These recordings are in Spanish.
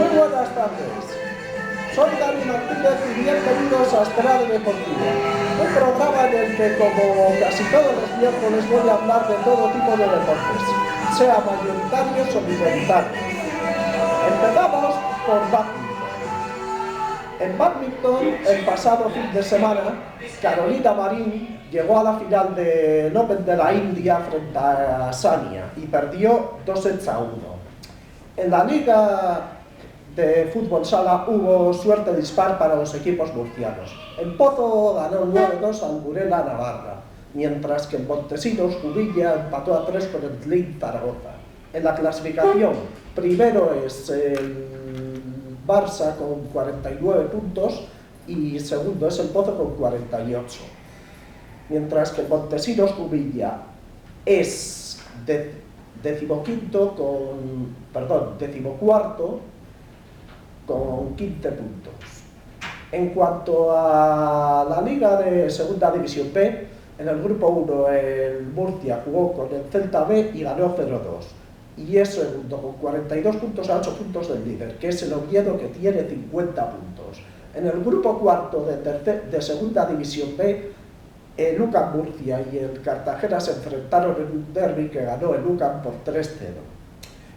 Muy buenas tardes. Soy Dani Martínez y bienvenidos a Estrada Deportiva, un programa en el que, como casi todos los miércoles, voy a hablar de todo tipo de deportes, sea mayoritarios o minoritarios. Empezamos por bádminton. En bádminton, el pasado fin de semana, Carolina Marín llegó a la final del Open de la India frente a Sania y perdió 2-1. En la liga de fútbol sala hubo suerte dispar para los equipos murcianos. El Pozo ganó 9-2 al Burela Navarra, mientras que el Montesinos Jubilla empató a 3 con el Tlin Zaragoza. En la clasificación, primero es el Barça con 49 puntos y segundo es el Pozo con 48. Mientras que el Montesinos Jubilla es decimocuarto con 15 puntos. En cuanto a la Liga de Segunda División B, en el Grupo 1 el Murcia jugó con el Celta B y ganó 0-2. Y es segundo con 42 puntos a 8 puntos del líder, que es el Oviedo, que tiene 50 puntos. En el Grupo cuarto de Segunda División B, el UCAM Murcia y el Cartagena se enfrentaron en un derbi que ganó el UCAM por 3-0.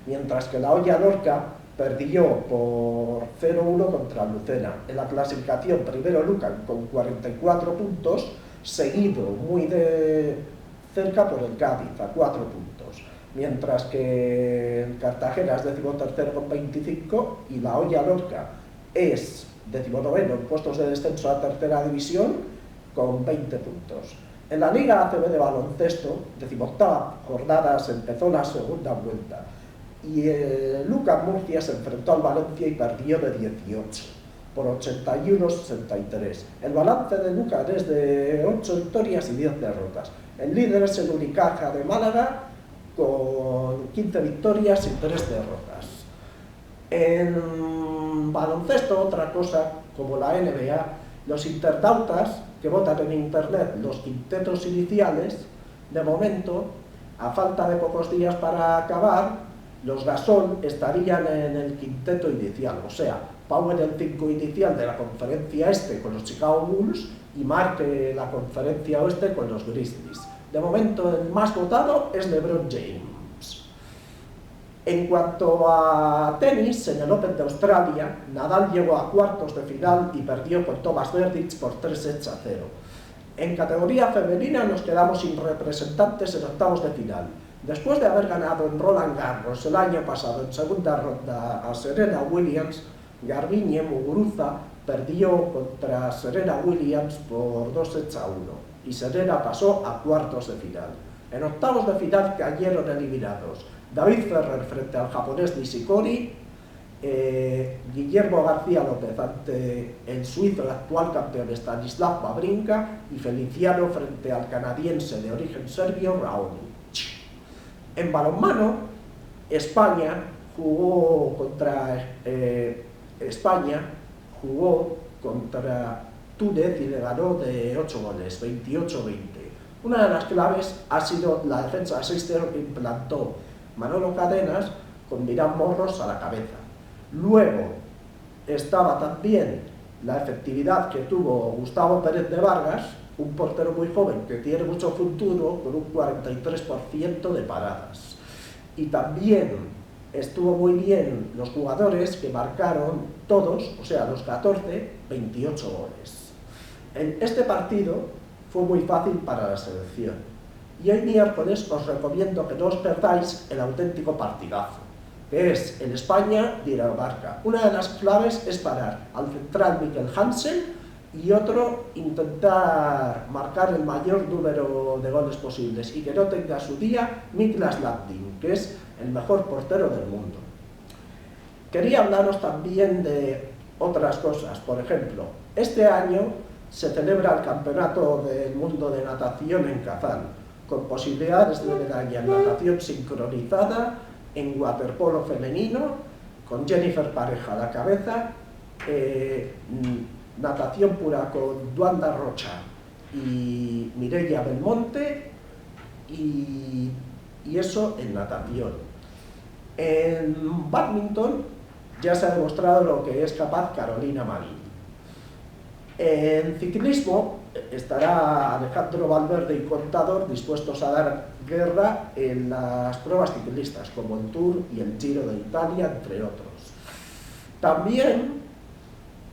Mientras que la Hoya Lorca perdió por 0-1 contra Lucena. En la clasificación, primero Lucan con 44 puntos, seguido muy de cerca por el Cádiz a 4 puntos. Mientras que el Cartagena es decimotercero con 25 y la Hoya Lorca es decimonoveno en puestos de descenso a tercera división con 20 puntos. En la Liga ACB de baloncesto, decimoctava jornada, se empezó la segunda vuelta. Y Lucas Murcia se enfrentó al Valencia y perdió de 18 por 81-63. El balance de Lucas es de 8 victorias y 10 derrotas. El líder es el Unicaja de Málaga con 15 victorias y 3 derrotas. En baloncesto, otra cosa, como la NBA, los internautas que votan en internet los quintetos iniciales, de momento, a falta de pocos días para acabar, los Gasol estarían en el quinteto inicial, o sea, Pau en el 5 inicial de la conferencia este con los Chicago Bulls y Mark en la conferencia oeste con los Grizzlies. De momento, el más votado es LeBron James. En cuanto a tenis, en el Open de Australia, Nadal llegó a cuartos de final y perdió con Thomas Berdych por 3-0. En categoría femenina nos quedamos sin representantes en octavos de final. Después de haber ganado en Roland Garros el año pasado en segunda ronda a Serena Williams, Garbiñe Muguruza perdió contra Serena Williams por 2-1 y Serena pasó a cuartos de final. En octavos de final cayeron eliminados David Ferrer frente al japonés Nishikori, Guillermo García López ante el suizo actual campeón Stanislav Wawrinka y Feliciano frente al canadiense de origen serbio Raonic. En balonmano, España jugó contra Túnez y le ganó de 8 goles, 28-20. Una de las claves ha sido la defensa 6-0 que implantó Manolo Cadenas con Mirán Morros a la cabeza. Luego estaba también la efectividad que tuvo Gustavo Pérez de Vargas, un portero muy joven que tiene mucho futuro, con un 43% de paradas. Y también estuvo muy bien los jugadores que marcaron todos, o sea, los 14, 28 goles. En este partido fue muy fácil para la selección. Y hoy miércoles os recomiendo que no os perdáis el auténtico partidazo, que es el España-Dinamarca. Una de las claves es parar al central Mikkel Hansen y otro, intentar marcar el mayor número de goles posibles y que no tenga su día Niklas Landin, que es el mejor portero del mundo. Quería hablaros también de otras cosas. Por ejemplo, este año se celebra el Campeonato del Mundo de Natación en Kazán, con posibilidades de medalla en natación sincronizada, en waterpolo femenino, con Jennifer Pareja a la cabeza, natación pura con Duanda Rocha y Mireia Belmonte, y eso en natación. En bádminton ya se ha demostrado lo que es capaz Carolina Marín. En ciclismo estará Alejandro Valverde y Contador dispuestos a dar guerra en las pruebas ciclistas, como el Tour y el Giro de Italia, entre otros. También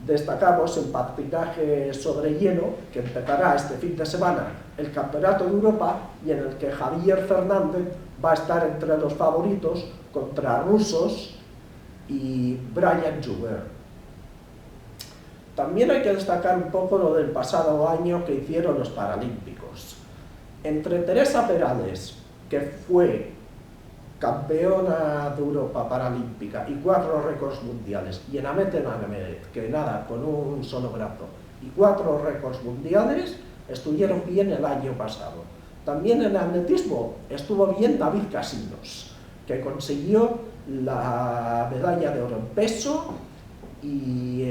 destacamos el patinaje sobre hielo, que empezará este fin de semana el Campeonato de Europa y en el que Javier Fernández va a estar entre los favoritos contra rusos y Brian Joubert. También hay que destacar un poco lo del pasado año que hicieron los Paralímpicos. Entre Teresa Perales, que fue campeona de Europa paralímpica y 4 récords mundiales, y en Amete Nagmedet, que nada, con un solo brazo, y 4 récords mundiales, estuvieron bien el año pasado. También en atletismo estuvo bien David Casinos, que consiguió la medalla de oro en peso y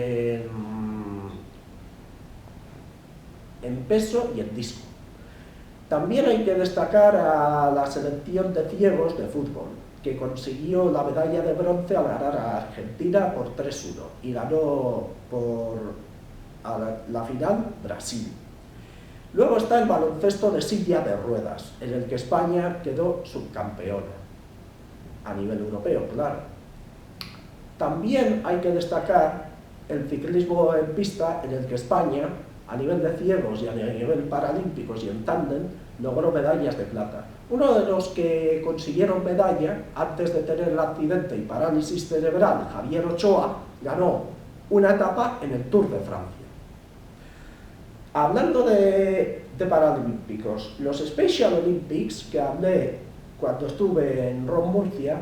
en peso y en disco. También hay que destacar a la selección de ciegos de fútbol, que consiguió la medalla de bronce al ganar a Argentina por 3-1 y ganó a la final Brasil. Luego está el baloncesto de silla de ruedas, en el que España quedó subcampeona, a nivel europeo, claro. También hay que destacar el ciclismo en pista, en el que España, a nivel de ciegos y a nivel paralímpicos y en tándem, logró medallas de plata. Uno de los que consiguieron medalla, antes de tener el accidente y parálisis cerebral, Javier Ochoa, ganó una etapa en el Tour de Francia. Hablando de paralímpicos, los Special Olympics, que hablé cuando estuve en Rom, Murcia,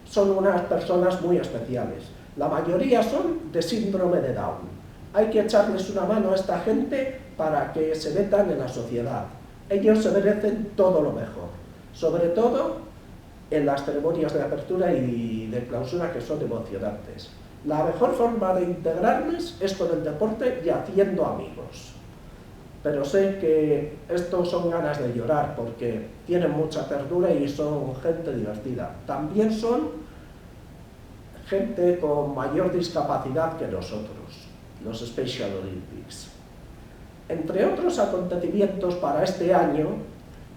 son unas personas muy especiales. La mayoría son de síndrome de Down. Hay que echarles una mano a esta gente para que se metan en la sociedad. Ellos se merecen todo lo mejor, sobre todo en las ceremonias de apertura y de clausura, que son emocionantes. La mejor forma de integrarles es con el deporte y haciendo amigos. Pero sé que estos son ganas de llorar porque tienen mucha ternura y son gente divertida. También son gente con mayor discapacidad que nosotros, los Special Olympics. Entre otros acontecimientos para este año,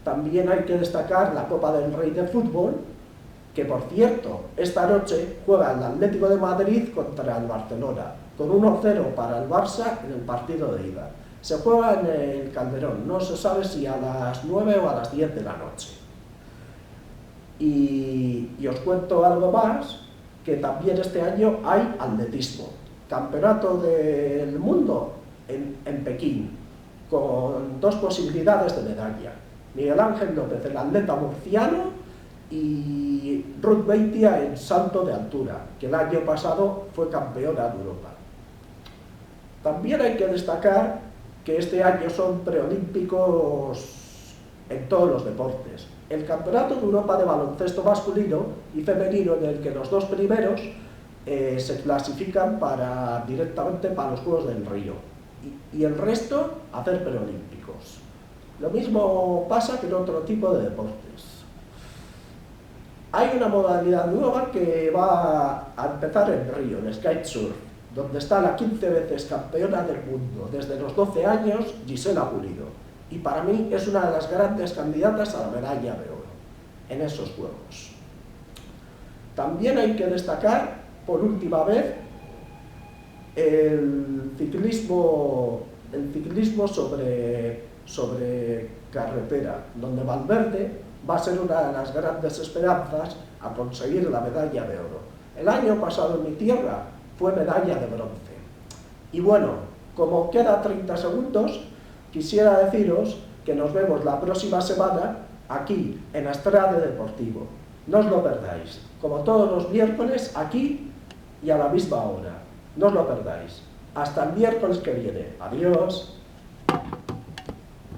también hay que destacar la Copa del Rey de Fútbol, que por cierto, esta noche juega el Atlético de Madrid contra el Barcelona, con 1-0 para el Barça en el partido de ida. Se juega en el Calderón, no se sabe si a las 9 o a las 10 de la noche. Y os cuento algo más, que también este año hay atletismo. Campeonato del mundo en Pekín, con 2 posibilidades de medalla. Miguel Ángel López, el atleta murciano, y Ruth Beitia en salto de altura, que el año pasado fue campeona de Europa. También hay que destacar que este año son preolímpicos en todos los deportes. El Campeonato de Europa de baloncesto masculino y femenino, en el que los 2 primeros se clasifican directamente para los Juegos del Río y el resto a hacer preolímpicos. Lo mismo pasa que en otro tipo de deportes. Hay una modalidad nueva que va a empezar en Río, el kitesurf, donde está la 15 veces campeona del mundo, desde los 12 años, Gisela Pulido. Y para mí es una de las grandes candidatas a la medalla de oro en esos Juegos. También hay que destacar, por última vez, el ciclismo sobre carretera, donde Valverde va a ser una de las grandes esperanzas a conseguir la medalla de oro. El año pasado en mi tierra fue medalla de bronce. Y bueno, como queda 30 segundos, quisiera deciros que nos vemos la próxima semana aquí en Astrade Deportivo. No os lo perdáis, como todos los miércoles, aquí y a la misma hora. No os lo perdáis. Hasta el miércoles que viene. Adiós.